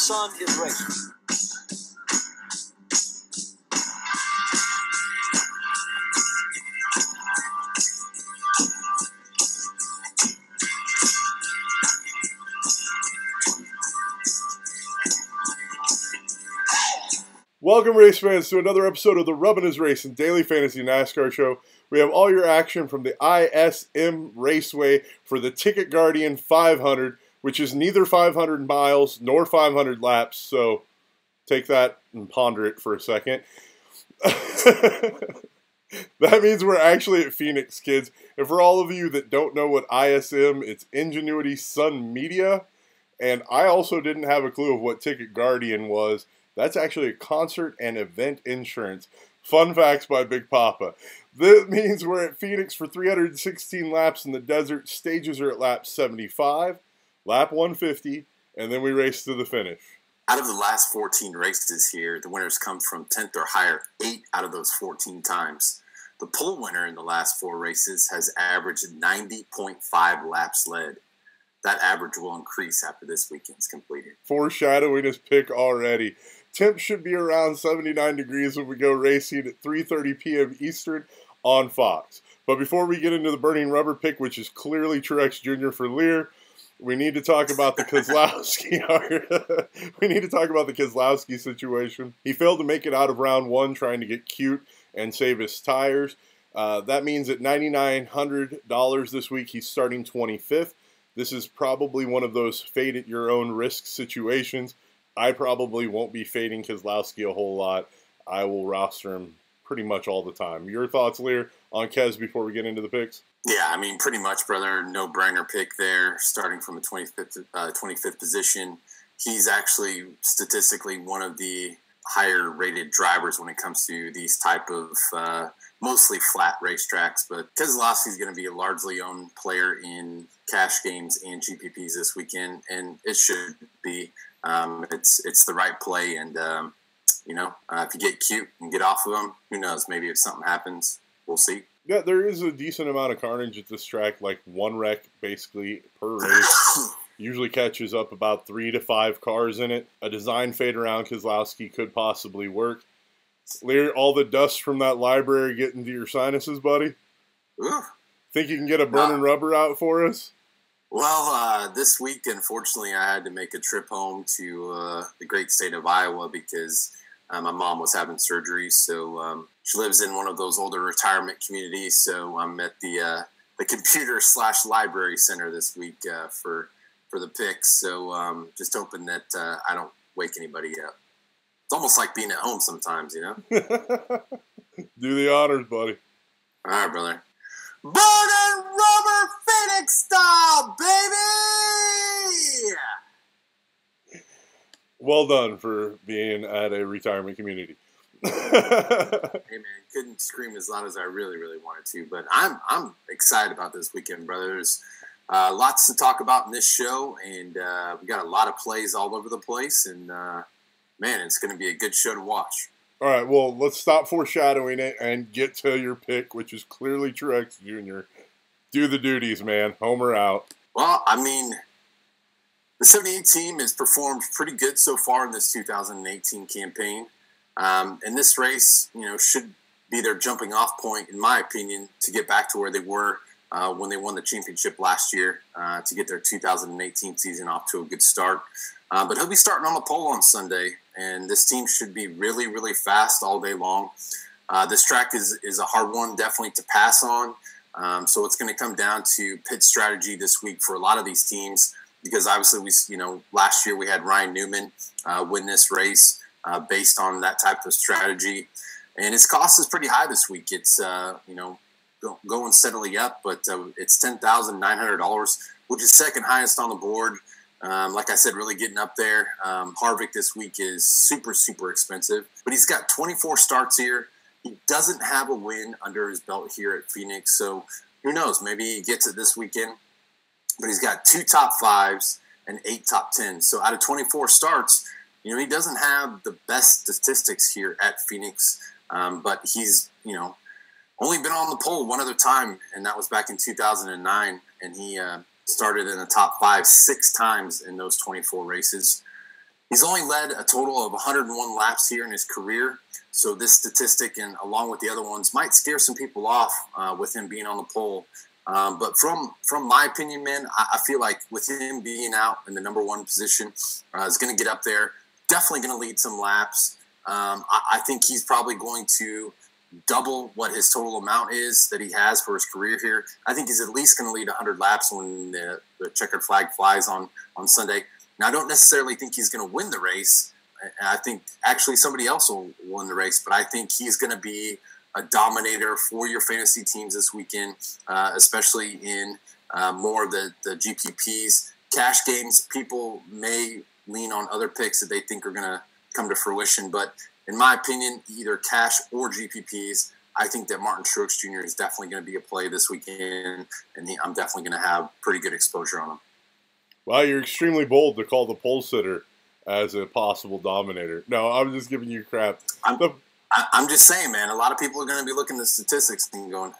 sun is racing. Welcome, race fans, to another episode of the Rubbin' Is Racing Daily Fantasy NASCAR Show. We have all your action from the ISM Raceway for the TicketGuardian 500, which is neither 500 miles nor 500 laps, so take that and ponder it for a second. That means we're actually at Phoenix, kids. And for all of you that don't know what ISM, it's Ingenuity Sun Media, and I also didn't have a clue of what TicketGuardian was. That's actually a concert and event insurance. Fun facts by Big Poppa. That means we're at Phoenix for 316 laps in the desert. Stages are at lap 75, lap 150, and then we race to the finish. Out of the last 14 races here, the winners come from 10th or higher 8 out of those 14 times. The pole winner in the last 4 races has averaged 90.5 laps led. That average will increase after this weekend's completed. Foreshadowing his pick already. Temp should be around 79 degrees when we go racing at 3:30 p.m. Eastern on Fox. But before we get into the burning rubber pick, which is clearly Truex Jr. for Liehr, we need to talk about the Keselowski. We need to talk about the Keselowski situation. He failed to make it out of round 1 trying to get cute and save his tires. That means at $9,900 this week, he's starting 25th. This is probably one of those fade at your own risk situations. I probably won't be fading Keselowski a whole lot. I will roster him pretty much all the time. Your thoughts, Liehr, on Kez before we get into the picks? Yeah, I mean, pretty much, brother. No-brainer pick there, starting from the 25th position. He's actually statistically one of the higher-rated drivers when it comes to these type of mostly flat racetracks. But Keselowski's going to be a largely owned player in cash games and GPPs this weekend, and it should be. It's the right play, and if you get cute and get off of them, who knows? Maybe if something happens, we'll see. Yeah, there is a decent amount of carnage at this track, like one wreck basically per race. Usually catches up about 3 to 5 cars in it. A design fade around Keselowski could possibly work. Liehr, all the dust from that library get into your sinuses, buddy? Ooh. Think you can get a burning rubber out for us? Well, this week, unfortunately, I had to make a trip home to the great state of Iowa because my mom was having surgery. So she lives in one of those older retirement communities. So I'm at the computer/library center this week for the picks. So just hoping that I don't wake anybody up. It's almost like being at home sometimes, you know? Do the honors, buddy. All right, brother. Burning rubber Phoenix style, baby! Well done for being at a retirement community. Hey, man, couldn't scream as loud as I really, really wanted to, but I'm excited about this weekend, brothers. Lots to talk about in this show, and we got a lot of plays all over the place, and man, it's going to be a good show to watch. All right, well, let's stop foreshadowing it and get to your pick, which is clearly Truex Jr. Do the duties, man. Homer out. Well, I mean, the 78 team has performed pretty good so far in this 2018 campaign. And this race, should be their jumping off point, in my opinion, to get back to where they were when they won the championship last year, to get their 2018 season off to a good start. But he'll be starting on the pole on Sunday, and this team should be really, really fast all day long. This track is a hard one, definitely to pass on. So it's going to come down to pit strategy this week for a lot of these teams, because obviously last year we had Ryan Newman win this race based on that type of strategy, and his cost is pretty high this week. It's going steadily up, but it's $10,900, which is second highest on the board. Like I said, really getting up there. Harvick this week is super, super expensive, but he's got 24 starts here. He doesn't have a win under his belt here at Phoenix, so who knows? Maybe he gets it this weekend. But he's got 2 top 5s and 8 top 10s. So out of 24 starts, he doesn't have the best statistics here at Phoenix, but he's, only been on the pole one other time, and that was back in 2009, and he started in the top 5 6 times in those 24 races. He's only led a total of 101 laps here in his career. So this statistic, and along with the other ones, might scare some people off with him being on the pole. But from my opinion, man, I feel like with him being out in the number one position, is going to get up there. Definitely going to lead some laps. I think he's probably going to double what his total amount is that he has for his career here. I think he's at least going to lead 100 laps when the checkered flag flies on Sunday. Now, I don't necessarily think he's going to win the race. I think actually somebody else will win the race, but I think he's going to be a dominator for your fantasy teams this weekend, especially in more of the GPPs. Cash games, people may lean on other picks that they think are going to come to fruition, but in my opinion, either cash or GPPs, I think that Martin Truex Jr. is definitely going to be a play this weekend, and I'm definitely going to have pretty good exposure on him. Wow, you're extremely bold to call the pole sitter as a possible dominator. No, I'm just giving you crap. I'm just saying, man, a lot of people are going to be looking at the statistics and going,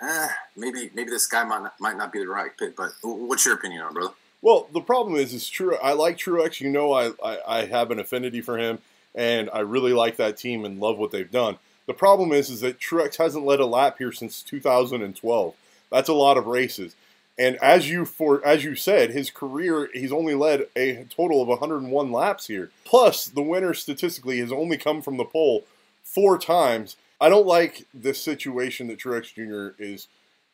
maybe this guy might not be the right pick, but what's your opinion on it, brother? Well, the problem is true. I like Truex. You know, I have an affinity for him, and I really like that team and love what they've done. The problem is that Truex hasn't led a lap here since 2012. That's a lot of races. And as you said, his career, he's only led a total of 101 laps here. Plus, the winner statistically has only come from the pole 4 times. I don't like this situation that Truex Jr. is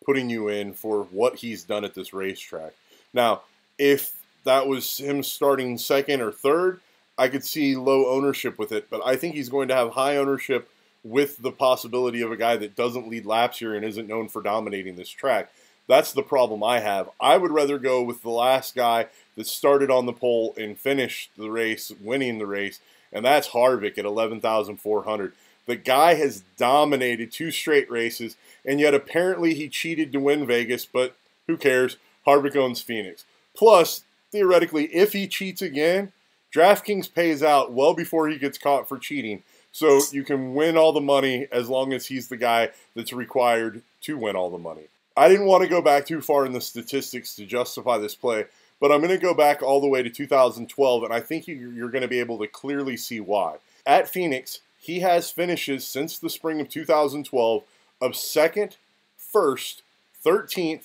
putting you in for what he's done at this racetrack. Now, if that was him starting second or third, I could see low ownership with it. But I think he's going to have high ownership with the possibility of a guy that doesn't lead laps here and isn't known for dominating this track. That's the problem I have. I would rather go with the last guy that started on the pole and finished the race, winning the race, and that's Harvick at 11,400. The guy has dominated 2 straight races, and yet apparently he cheated to win Vegas, but who cares? Harvick owns Phoenix. Plus, theoretically, if he cheats again, DraftKings pays out well before he gets caught for cheating. So you can win all the money as long as he's the guy that's required to win all the money. I didn't want to go back too far in the statistics to justify this play, but I'm going to go back all the way to 2012, and I think you're going to be able to clearly see why. At Phoenix, he has finishes since the spring of 2012 of 2nd, 1st, 13th,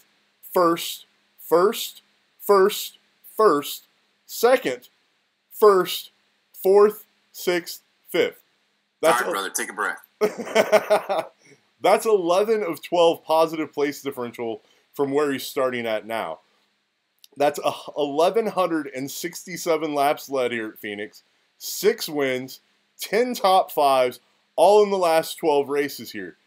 1st, 1st, 1st, 1st, 2nd, 1st, 4th, 6th, 5th. That's all right, brother, take a breath. That's 11 of 12 positive place differential from where he's starting at now. That's 1,167 laps led here at Phoenix, 6 wins, 10 top 5s, all in the last 12 races here.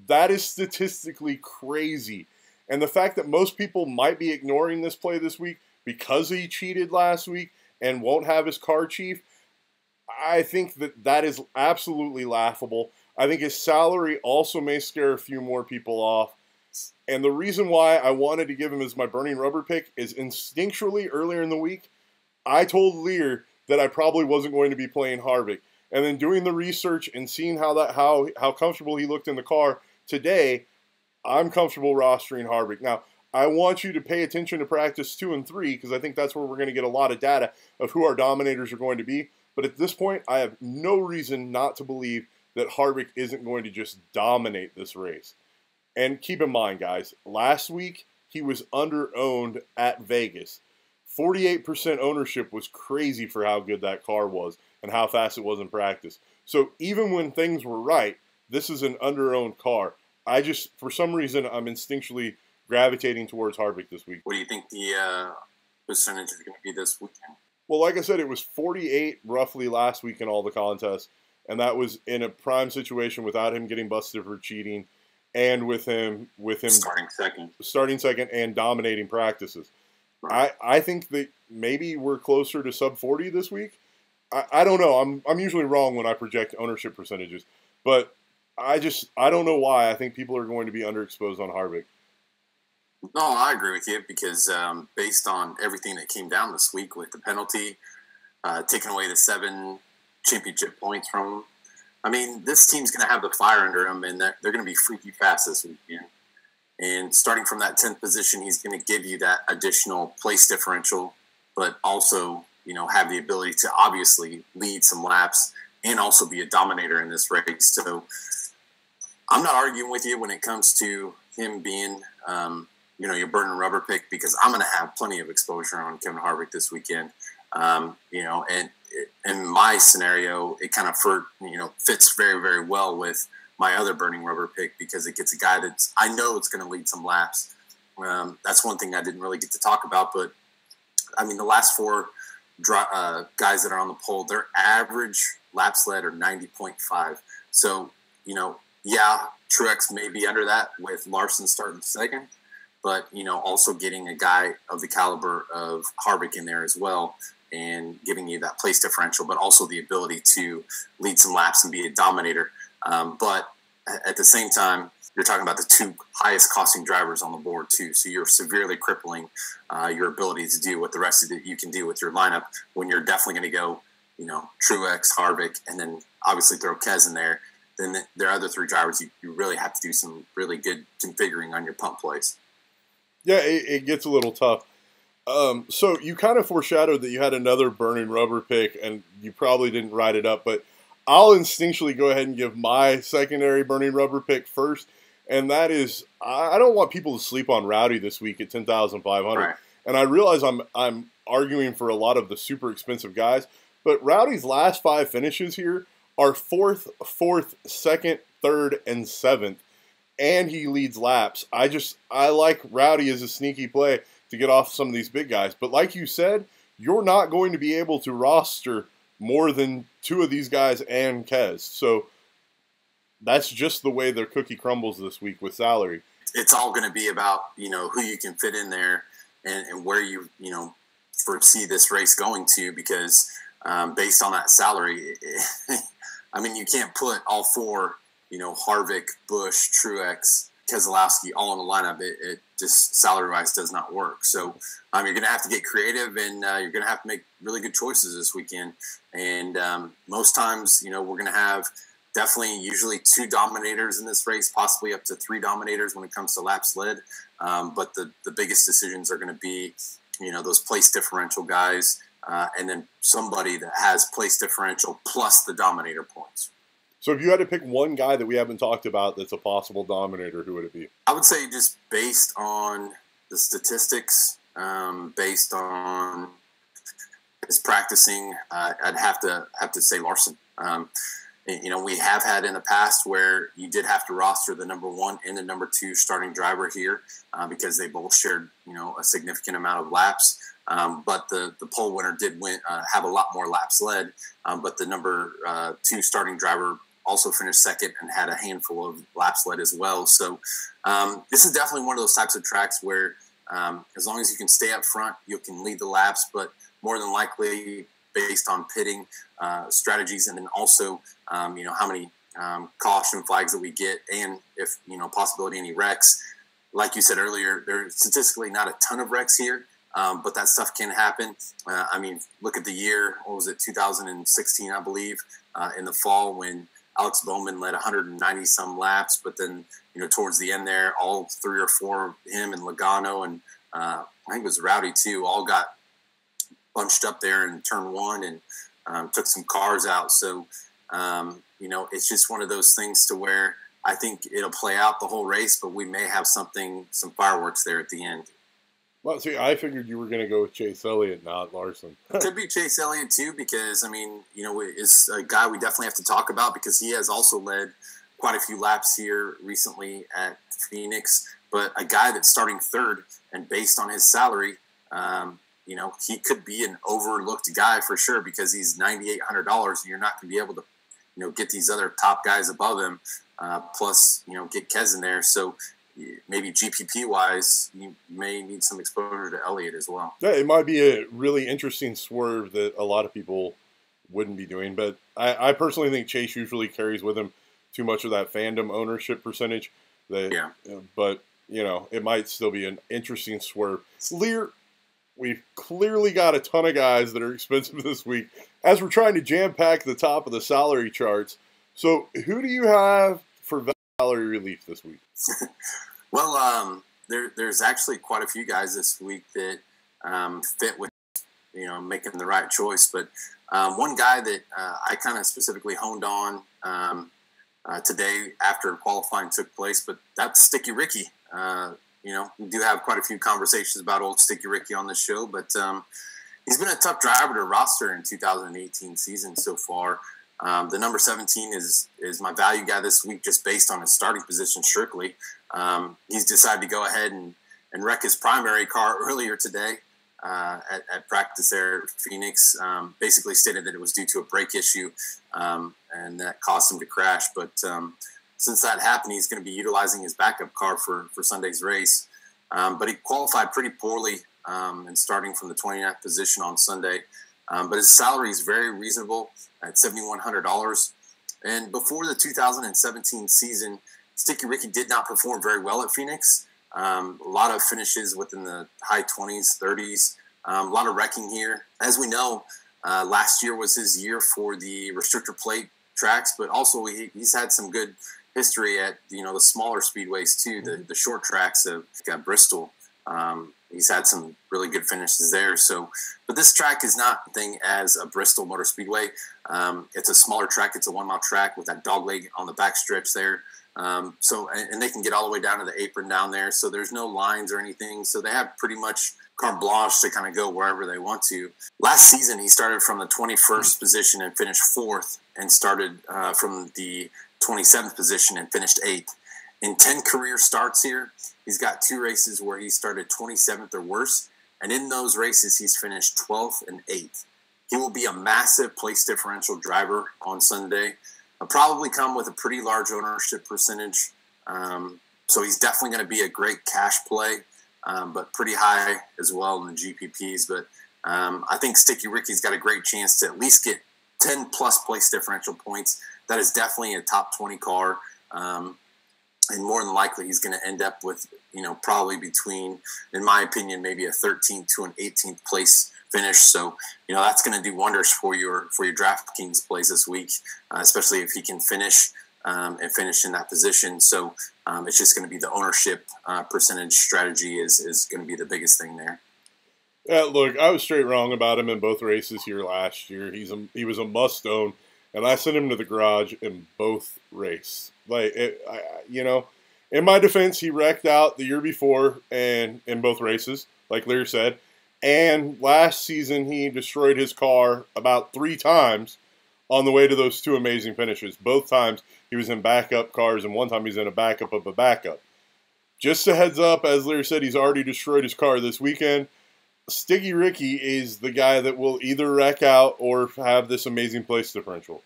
That is statistically crazy. And the fact that most people might be ignoring this play this week because he cheated last week and won't have his car chief, I think that is absolutely laughable. I think his salary also may scare a few more people off. And the reason why I wanted to give him as my burning rubber pick is instinctually earlier in the week, I told Liehr that I probably wasn't going to be playing Harvick. And then doing the research and seeing how comfortable he looked in the car today, I'm comfortable rostering Harvick. Now, I want you to pay attention to practice 2 and 3 because I think that's where we're going to get a lot of data of who our dominators are going to be. But at this point, I have no reason not to believe that Harvick isn't going to just dominate this race. And keep in mind, guys, last week he was under-owned at Vegas. 48% ownership was crazy for how good that car was and how fast it was in practice. So even when things were right, this is an under-owned car. For some reason, I'm instinctually gravitating towards Harvick this week. What do you think the percentage is going to be this weekend? Well, like I said, it was 48 roughly last week in all the contests. And that was in a prime situation without him getting busted for cheating and with him starting second and dominating practices. Right. I think that maybe we're closer to sub 40 this week. I don't know. I'm usually wrong when I project ownership percentages, but I don't know why I think people are going to be underexposed on Harvick. No, I agree with you because based on everything that came down this week with the penalty, taking away the 7 championship points from him. I mean, this team's going to have the fire under them, and they're going to be freaky fast this weekend. And starting from that 10th position, he's going to give you that additional place differential, but also have the ability to obviously lead some laps and also be a dominator in this race. So I'm not arguing with you when it comes to him being, your burning rubber pick, because I'm going to have plenty of exposure on Kevin Harvick this weekend. And in my scenario, it kind of fits very, very well with my other burning rubber pick, because it gets a guy that's, I know it's going to lead some laps. That's one thing I didn't really get to talk about, but I mean, the last four guys that are on the pole, their average laps led are 90.5. So, Truex may be under that with Larson starting second, but, also getting a guy of the caliber of Harvick in there as well, and giving you that place differential, but also the ability to lead some laps and be a dominator. But at the same time, you're talking about the two highest costing drivers on the board too. So you're severely crippling your ability to do what the rest of it you can do with your lineup, when you're definitely going to go, Truex, Harvick, and then obviously throw Kez in there. Then there are other three drivers you really have to do some really good configuring on your pump place. Yeah, it gets a little tough. So you kind of foreshadowed that you had another burning rubber pick, and you probably didn't write it up, but I'll instinctually go ahead and give my secondary burning rubber pick first, and that is, I don't want people to sleep on Rowdy this week at 10,500. Right. And I realize I'm arguing for a lot of the super expensive guys, but Rowdy's last 5 finishes here are 4th, 2nd, 3rd, and 7th, and he leads laps. I like Rowdy as a sneaky play to get off some of these big guys. But like you said, you're not going to be able to roster more than 2 of these guys and Kez. So that's just the way their cookie crumbles this week with salary. It's all going to be about, who you can fit in there and where you foresee this race going to, because based on that salary, I mean, you can't put all 4, Harvick, Busch, Truex, Keselowski all in the lineup. It just salary-wise does not work. So you're going to have to get creative, and you're going to have to make really good choices this weekend. And most times, we're going to have usually 2 dominators in this race, possibly up to 3 dominators when it comes to laps led. But the biggest decisions are going to be, those place differential guys, and then somebody that has place differential plus the dominator points. So if you had to pick one guy that we haven't talked about that's a possible dominator, who would it be? I would say, just based on the statistics, based on his practicing, I'd have to say Larson. We have had in the past where you did have to roster the number 1 and the number 2 starting driver here because they both shared, a significant amount of laps. But the pole winner did have a lot more laps led. But the number 2 starting driver also finished second and had a handful of laps led as well. So this is definitely one of those types of tracks where as long as you can stay up front, you can lead the laps, but more than likely based on pitting strategies, and then also, how many caution flags that we get, and if, possibility any wrecks. Like you said earlier, there's statistically not a ton of wrecks here, but that stuff can happen. Look at the year, 2016, I believe, in the fall, when Alex Bowman led 190 some laps, but then, towards the end there, all 3 or 4 of him and Logano and I think it was Rowdy too, all got bunched up there in turn 1 and took some cars out. So, it's just one of those things to where I think it'll play out the whole race, but we may have some fireworks there at the end. Well, see, I figured you were going to go with Chase Elliott, not Larson. Could be Chase Elliott too, because is a guy we definitely have to talk about, because he has also led quite a few laps here recently at Phoenix. But a guy that's starting 3rd, and based on his salary, he could be an overlooked guy for sure, because he's $9,800, and you're not going to be able to, get these other top guys above him, plus, get Kez in there. So maybe GPP wise, you may need some exposure to Elliott as well. Yeah, it might be a really interesting swerve that a lot of people wouldn't be doing, but I personally think Chase usually carries with him too much of that fandom ownership percentage. Yeah. But, it might still be an interesting swerve. Liehr, we've clearly got a ton of guys that are expensive this week as we're trying to jam-pack the top of the salary charts. So who do you have for salary relief this week? Well, there's actually quite a few guys this week that fit with, making the right choice. But one guy that I kind of specifically honed on today after qualifying took place, but that's Sticky Ricky. We do have quite a few conversations about old Sticky Ricky on this show, but he's been a tough driver to roster in 2018 season so far. The number 17 is my value guy this week, just based on his starting position strictly. He's decided to go ahead and wreck his primary car earlier today at practice there at Phoenix. Basically stated that it was due to a brake issue, and that caused him to crash. But since that happened, he's going to be utilizing his backup car for Sunday's race. But he qualified pretty poorly and starting from the 29th position on Sunday. But his salary is very reasonable at $7,100. And before the 2017 season, Sticky Ricky did not perform very well at Phoenix. A lot of finishes within the high 20s, 30s. A lot of wrecking here. As we know, last year was his year for the restrictor plate tracks, but also he's had some good history at the smaller speedways too, the short tracks of Bristol. He's had some really good finishes there. So, but this track is not a thing as a Bristol Motor Speedway. It's a smaller track. It's a 1 mile track with that dog leg on the back stretch there. And they can get all the way down to the apron down there. So there's no lines or anything. So they have pretty much carte blanche to kind of go wherever they want to. Last season, he started from the 21st position and finished 4th, and started from the 27th position and finished 8th. In 10 career starts here, he's got 2 races where he started 27th or worse. And in those races, he's finished 12th and 8th. He will be a massive place differential driver on Sunday. He'll probably come with a pretty large ownership percentage. So he's definitely going to be a great cash play, but pretty high as well in the GPPs. But I think Sticky Ricky's got a great chance to at least get 10 plus place differential points. That is definitely a top 20 car. And more than likely, he's going to end up with, probably between, in my opinion, maybe a 13th to an 18th place finish. So, that's going to do wonders for your DraftKings plays this week, especially if he can finish and finish in that position. So it's just going to be the ownership percentage strategy is going to be the biggest thing there. Yeah, look, I was straight wrong about him in both races here last year. He was a must own, and I sent him to the garage in both races. In my defense, he wrecked out the year before and in both races, like Liehr said. And last season, he destroyed his car about 3 times on the way to those 2 amazing finishes. Both times he was in backup cars, and one time he's in a backup of a backup. Just a heads up, as Liehr said, he's already destroyed his car this weekend. Sticky Ricky is the guy that will either wreck out or have this amazing place differential.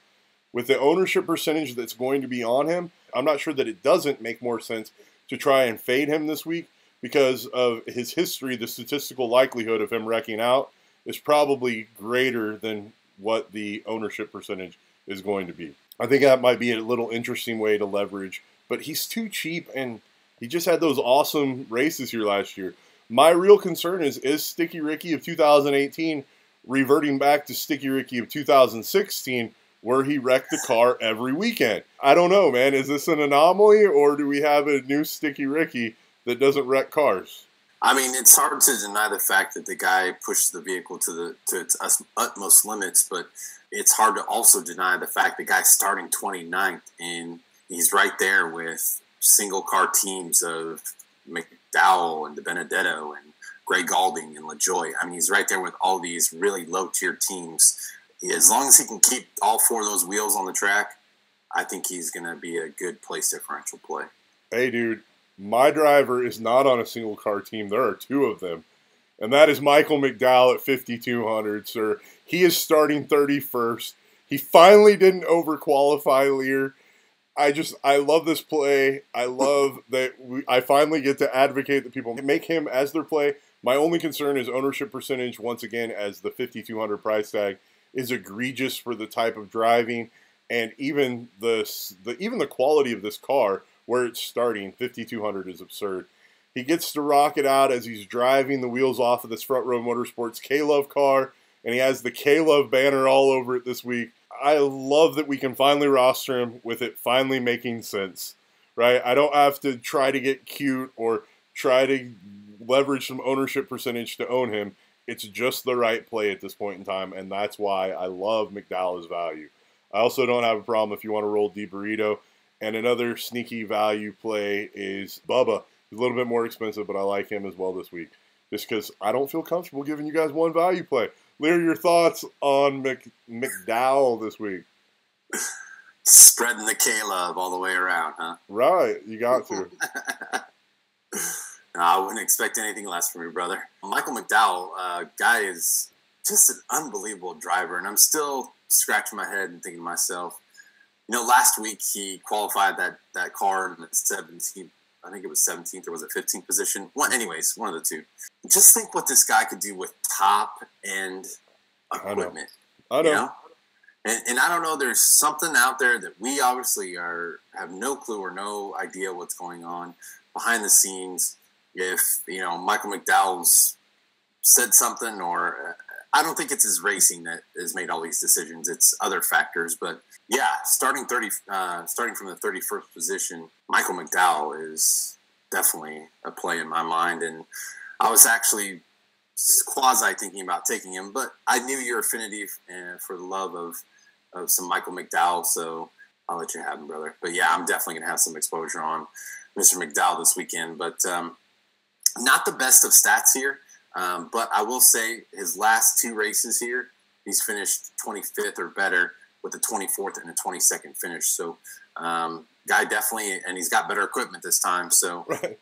With the ownership percentage that's going to be on him, I'm not sure that it doesn't make more sense to try and fade him this week because of his history. The statistical likelihood of him wrecking out is probably greater than what the ownership percentage is going to be. I think that might be a little interesting way to leverage, but he's too cheap, and he just had those awesome races here last year. My real concern is Sticky Ricky of 2018 reverting back to Sticky Ricky of 2016, where he wrecked the car every weekend? I don't know, man. Is this an anomaly, or do we have a new Sticky Ricky that doesn't wreck cars? I mean, it's hard to deny the fact that the guy pushed the vehicle to its utmost limits, but it's hard to also deny the fact the guy's starting 29th, and he's right there with single car teams of McDowell and DiBenedetto and Gray Galding and LaJoy. I mean, he's right there with all these really low-tier teams. As long as he can keep all 4 of those wheels on the track, I think he's going to be a good place differential play. Hey, dude, my driver is not on a single car team. There are 2 of them, and that is Michael McDowell at 5,200, sir. He is starting 31st. He finally didn't overqualify Liehr. I love this play. I love that I finally get to advocate that people make him as their play. My only concern is ownership percentage, once again, as the 5,200 price tag is egregious for the type of driving, and even the quality of this car where it's starting 5,200 is absurd. He gets to rock it out as he's driving the wheels off of this Front Row Motorsports K-Love car, and he has the K-Love banner all over it this week. I love that we can finally roster him with it finally making sense, right? I don't have to try to get cute or try to leverage some ownership percentage to own him. It's just the right play at this point in time, and that's why I love McDowell's value. I also don't have a problem if you want to roll DiBurrito. And another sneaky value play is Bubba. He's a little bit more expensive, but I like him as well this week, just because I don't feel comfortable giving you guys one value play. Liehr, your thoughts on McDowell this week? Spreading the K-Love all the way around, huh? Right, you got to. No, I wouldn't expect anything less from you, brother. Michael McDowell, guy is just an unbelievable driver, and I'm still scratching my head and thinking to myself, you know, last week he qualified that car in the 17th, I think it was 17th or was it 15th position? Well, anyways, one of the two. Just think what this guy could do with top-end equipment. I know. You know? And I don't know, there's something out there that we obviously have no clue or no idea what's going on behind the scenes. If, you know, Michael McDowell's said something, or I don't think it's his racing that has made all these decisions. It's other factors. But, yeah, starting from the 31st position, Michael McDowell is definitely a play in my mind. And I was actually quasi-thinking about taking him, but I knew your affinity for the love of some Michael McDowell, so I'll let you have him, brother. But, yeah, I'm definitely going to have some exposure on Mr. McDowell this weekend. But not the best of stats here, but I will say his last two races here, he's finished 25th or better with a 24th and a 22nd finish. So, guy definitely, and he's got better equipment this time. So, right.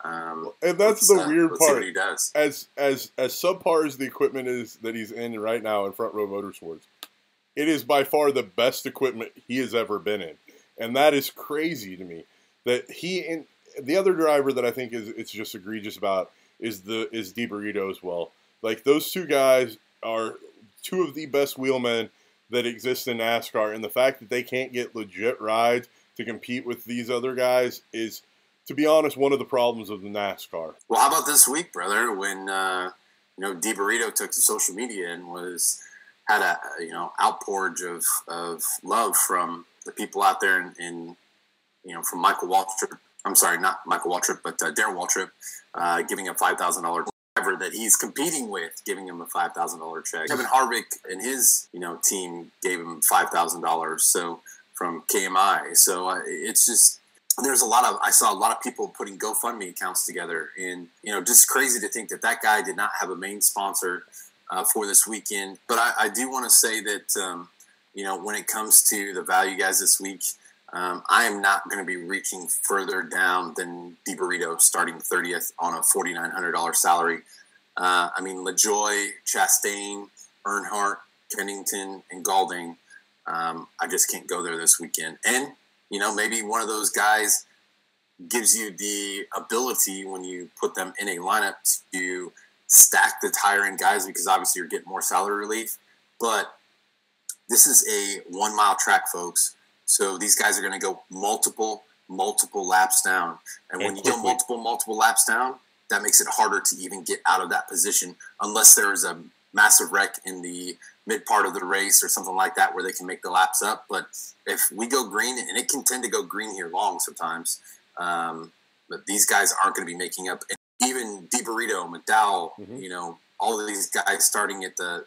And that's the weird part. See what he does. As subpar as the equipment is that he's in right now in Front Row Motorsports, it is by far the best equipment he has ever been in, and that is crazy to me. That he and the other driver that I think it's just egregious about is DiBurrito as well. Like, those two guys are two of the best wheelmen that exist in NASCAR, and the fact that they can't get legit rides to compete with these other guys is, to be honest, one of the problems of the NASCAR. Well, how about this week, brother, when DiBurrito took to social media and had a outpourage of love from the people out there in from Michael Waltrip. I'm sorry, not Michael Waltrip, but Darren Waltrip, giving him $5,000 driver that he's competing with, giving him a $5,000 check. Kevin Harvick and his team gave him $5,000. So from KMI. So it's just, I saw a lot of people putting GoFundMe accounts together, and just crazy to think that guy did not have a main sponsor for this weekend. But I do want to say that when it comes to the value guys this week, I am not going to be reaching further down than DiBurrito, starting 30th on a $4,900 salary. LaJoie, Chastain, Earnhardt, Kennington, and Gaulding, I just can't go there this weekend. And, maybe one of those guys gives you the ability, when you put them in a lineup, to stack the higher-end guys, because obviously you're getting more salary relief. But this is a 1 mile track, folks. So these guys are going to go multiple laps down. And when you go multiple laps down, that makes it harder to even get out of that position, unless there's a massive wreck in the mid part of the race or something like that where they can make the laps up. But if we go green, and it can tend to go green here long sometimes, but these guys aren't going to be making up. And even DiBurrito, McDowell, all of these guys starting at the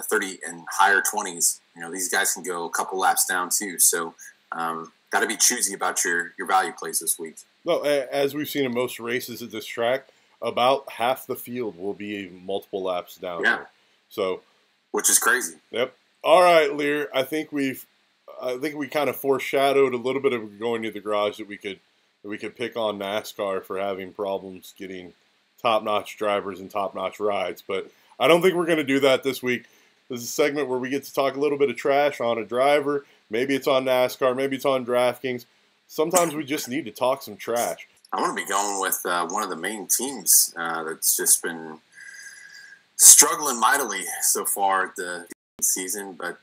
30 and higher 20s, these guys can go a couple laps down too. So got to be choosy about your value plays this week. No, as we've seen in most races at this track, about half the field will be multiple laps down. Yeah. There. So, which is crazy. Yep. All right, Liehr. I think we kind of foreshadowed a little bit of going to the garage that we could pick on NASCAR for having problems getting top-notch drivers and top-notch rides, but I don't think we're going to do that this week. This is a segment where we get to talk a little bit of trash on a driver. Maybe it's on NASCAR. Maybe it's on DraftKings. Sometimes we just need to talk some trash. I want to be going with one of the main teams that's just been struggling mightily so far at the season. But,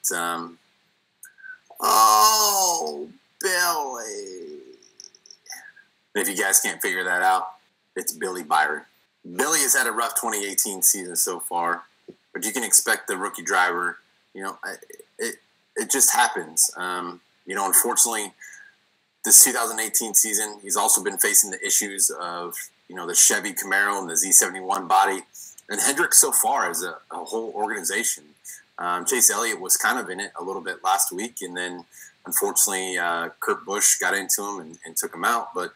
Billy. If you guys can't figure that out, it's Billy Byron. Billy has had a rough 2018 season so far, but you can expect the rookie driver, it just happens. Unfortunately, this 2018 season, he's also been facing the issues of, the Chevy Camaro and the Z71 body, and Hendrick so far as a whole organization. Chase Elliott was kind of in it a little bit last week, and then unfortunately Kurt Busch got into him and took him out. But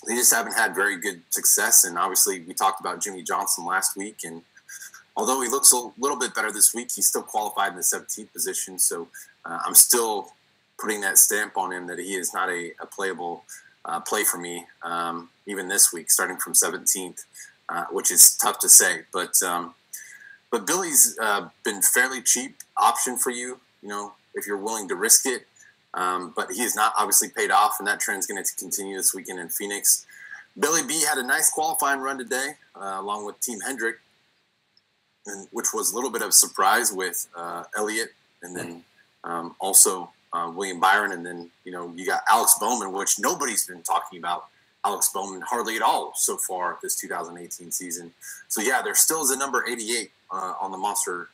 they just haven't had very good success. And obviously we talked about Jimmy Johnson last week, and although he looks a little bit better this week, he's still qualified in the 17th position. So I'm still putting that stamp on him that he is not a playable play for me, even this week, starting from 17th, which is tough to say. But Billy's been fairly cheap option for you, if you're willing to risk it. But he has not obviously paid off, and that trend's going to continue this weekend in Phoenix. Billy B had a nice qualifying run today, along with Team Hendrick, which was a little bit of a surprise with Elliott, and then also William Byron, and then you got Alex Bowman, which nobody's been talking about Alex Bowman hardly at all so far this 2018 season. So yeah, there still is a number 88 on the Monster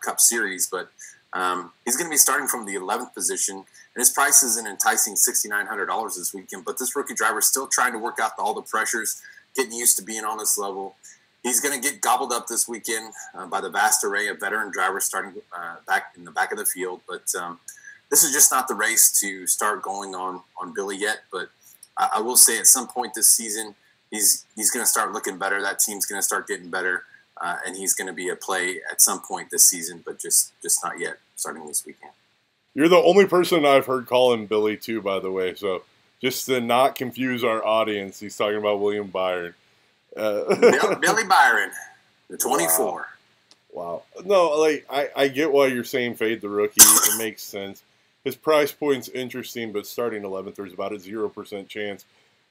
Cup Series, but he's going to be starting from the 11th position, and his price is an enticing $6,900 this weekend. But this rookie driver is still trying to work out all the pressures, getting used to being on this level. He's going to get gobbled up this weekend by the vast array of veteran drivers starting back in the back of the field. But this is just not the race to start going on Billy yet. But I will say at some point this season, he's going to start looking better. That team's going to start getting better, and he's going to be a play at some point this season, but just not yet, starting this weekend. You're the only person I've heard call him Billy too, by the way. So just to not confuse our audience, he's talking about William Byron. Billy Byron, the 24. Wow. No, I get why you're saying fade the rookie. It makes sense. His price point's interesting, but starting 11th, there's about a 0% chance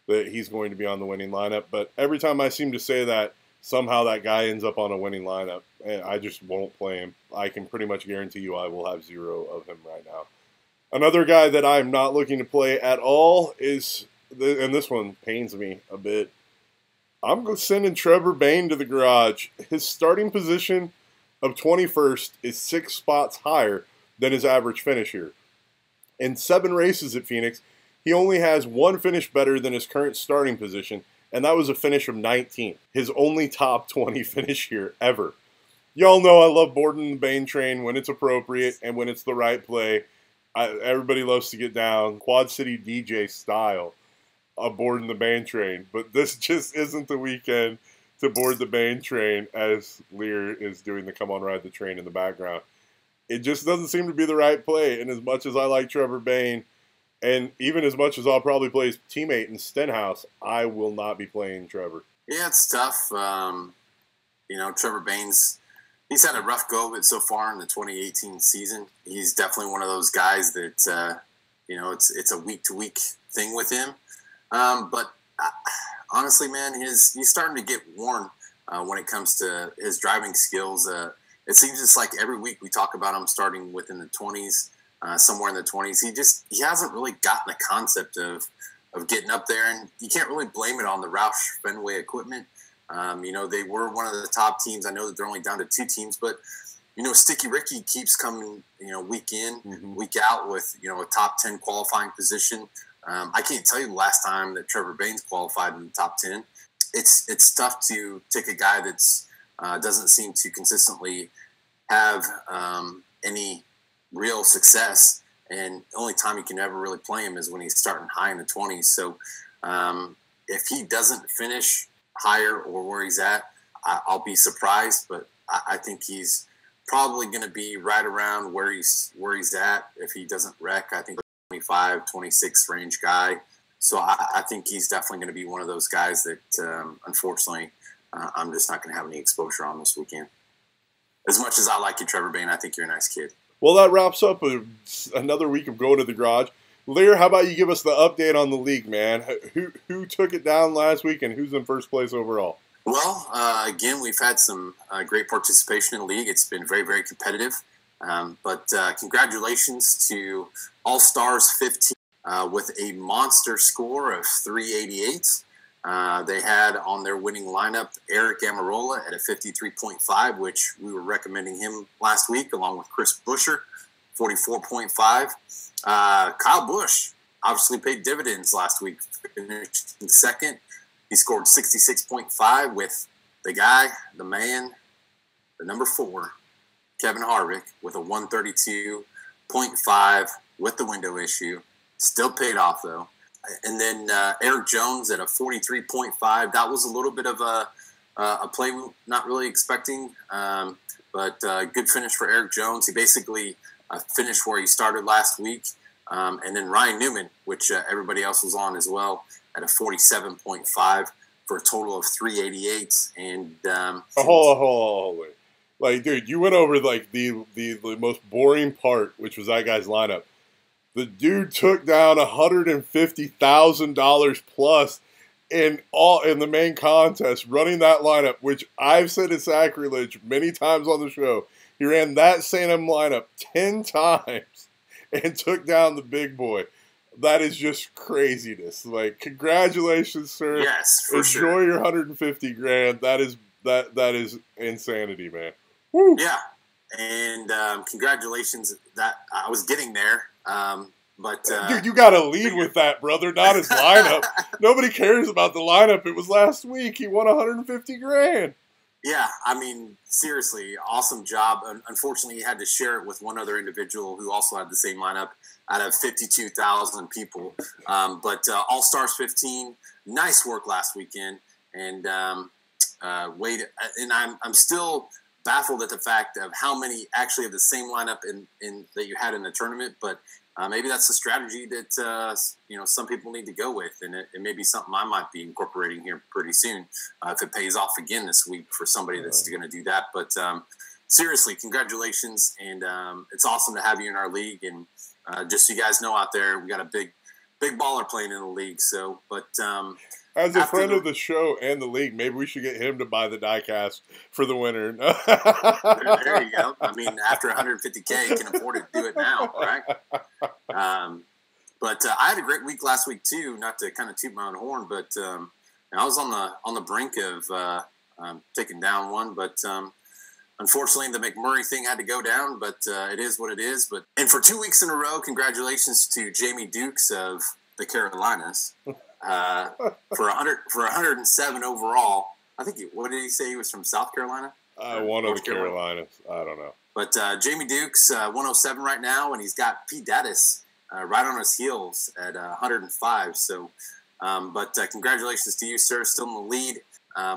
that he's going to be on the winning lineup. But every time I seem to say that, somehow that guy ends up on a winning lineup, and I just won't play him. I can pretty much guarantee you I will have 0 of him right now. Another guy that I'm not looking to play at all is, and this one pains me a bit, I'm sending Trevor Bayne to the garage. His starting position of 21st is 6 spots higher than his average finish here. In 7 races at Phoenix, he only has 1 finish better than his current starting position, and that was a finish of 19th. His only top 20 finish here ever. Y'all know I love boarding the Bayne train when it's appropriate and when it's the right play. Everybody loves to get down Quad City DJ style aboard the Bayne train, but this just isn't the weekend to board the Bayne train as Liehr is doing the come on ride the train in the background. It just doesn't seem to be the right play, and as much as I like Trevor Bayne, and even as much as I'll probably play his teammate in Stenhouse, I will not be playing Trevor. Yeah, it's tough. Trevor Bayne's, he's had a rough go of it so far in the 2018 season. He's definitely one of those guys that, it's a week-to-week thing with him. But honestly, man, he's starting to get worn when it comes to his driving skills. It seems just like every week we talk about him starting within the 20s, somewhere in the 20s. He hasn't really gotten the concept of getting up there, and you can't really blame it on the Roush Fenway equipment. They were one of the top teams. I know that they're only down to 2 teams, but Sticky Ricky keeps coming, week in, week out with a top 10 qualifying position. I can't tell you the last time that Trevor Bayne's qualified in the top 10. It's tough to take a guy that's doesn't seem to consistently have any real success, and the only time you can ever really play him is when he's starting high in the 20s. So if he doesn't finish higher or where he's at, I'll be surprised, but I think he's probably going to be right around where he's at. If he doesn't wreck, I think 25, 26 range guy. So I think he's definitely going to be one of those guys that, unfortunately, I'm just not going to have any exposure on this weekend. As much as I like you, Trevor Bayne, I think you're a nice kid. Well, that wraps up another week of going to the garage. Liehr, how about you give us the update on the league, man? Who took it down last week, and who's in first place overall? Well, again, we've had some great participation in the league. It's been very, very competitive. But congratulations to All Stars 15 with a monster score of 388. They had on their winning lineup Eric Amarola at a 53.5, which we were recommending him last week, along with Chris Buescher, 44.5. Kyle Busch obviously paid dividends last week, finished in second. He scored 66.5 with the guy, the man, the number 4, Kevin Harvick, with a 132.5 with the window issue. Still paid off, though. And then Eric Jones at a 43.5. That was a little bit of a play we not really expecting, but good finish for Eric Jones. He basically finished where he started last week. And then Ryan Newman, which everybody else was on as well, at a 47.5 for a total of 388. And hold on. Like, dude, you went over like the most boring part, which was that guy's lineup. The dude took down $150,000 plus in the main contest, running that lineup, which I've said is sacrilege many times on the show. He ran that same lineup 10 times and took down the big boy. That is just craziness. Like, congratulations, sir. Yes, for Enjoy sure. your $150,000. That is insanity, man. Woo. Yeah, and congratulations. That I was getting there. But dude, you got to lead with that, brother. Not his lineup. Nobody cares about the lineup. It was last week. He won $150,000. Yeah, I mean, seriously, awesome job. Unfortunately, he had to share it with one other individual who also had the same lineup out of 52,000 people. But All Stars 15, nice work last weekend. And Wade, and I'm still baffled at the fact of how many actually have the same lineup in that you had in the tournament. But maybe that's the strategy that some people need to go with, and it may be something I might be incorporating here pretty soon if it pays off again this week for somebody that's going to do that. But seriously, congratulations, and it's awesome to have you in our league. And just so you guys know out there, we got a big baller playing in the league. So, but as a friend of the show and the league, maybe we should get him to buy the diecast for the winner. There you go. I mean, after $150K, you can afford to do it now, right? But I had a great week last week too. Not to kind of toot my own horn, but I was on the brink of taking down one. But unfortunately, the McMurray thing had to go down. But it is what it is. And for 2 weeks in a row, congratulations to Jamie Dukes of the Carolinas. For 107 overall. I think what did he say? He was from South Carolina? One of the Carolinas. I don't know. But Jamie Dukes, 107 right now, and he's got Pete Daddis right on his heels at 105. So, but congratulations to you, sir. Still in the lead.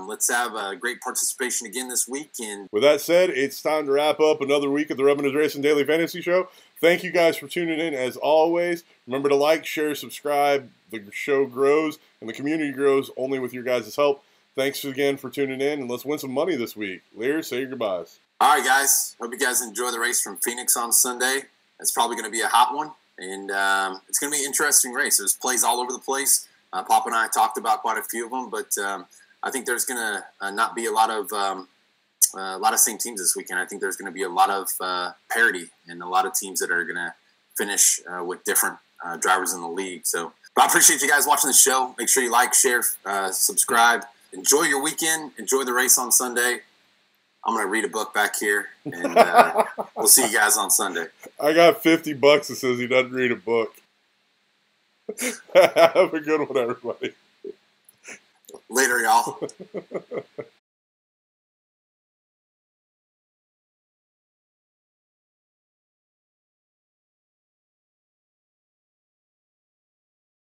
Let's have a great participation again this week. And with that said, it's time to wrap up another week of the Rubbin' Racing Daily Fantasy Show. Thank you guys for tuning in as always. Remember to like, share, subscribe. The show grows and the community grows only with your guys' help. Thanks again for tuning in, and let's win some money this week. Liehr, say your goodbyes. All right, guys. Hope you guys enjoy the race from Phoenix on Sunday. It's probably going to be a hot one, and it's going to be an interesting race. There's plays all over the place. Poppa and I talked about quite a few of them, but I think there's going to not be a lot of same teams this weekend. I think there's going to be a lot of parity and a lot of teams that are going to finish with different drivers in the league. So, but I appreciate you guys watching the show. Make sure you like, share, subscribe. Enjoy your weekend. Enjoy the race on Sunday. I'm going to read a book back here, and we'll see you guys on Sunday. I got $50 that says he doesn't read a book. Have a good one, everybody. Later, y'all.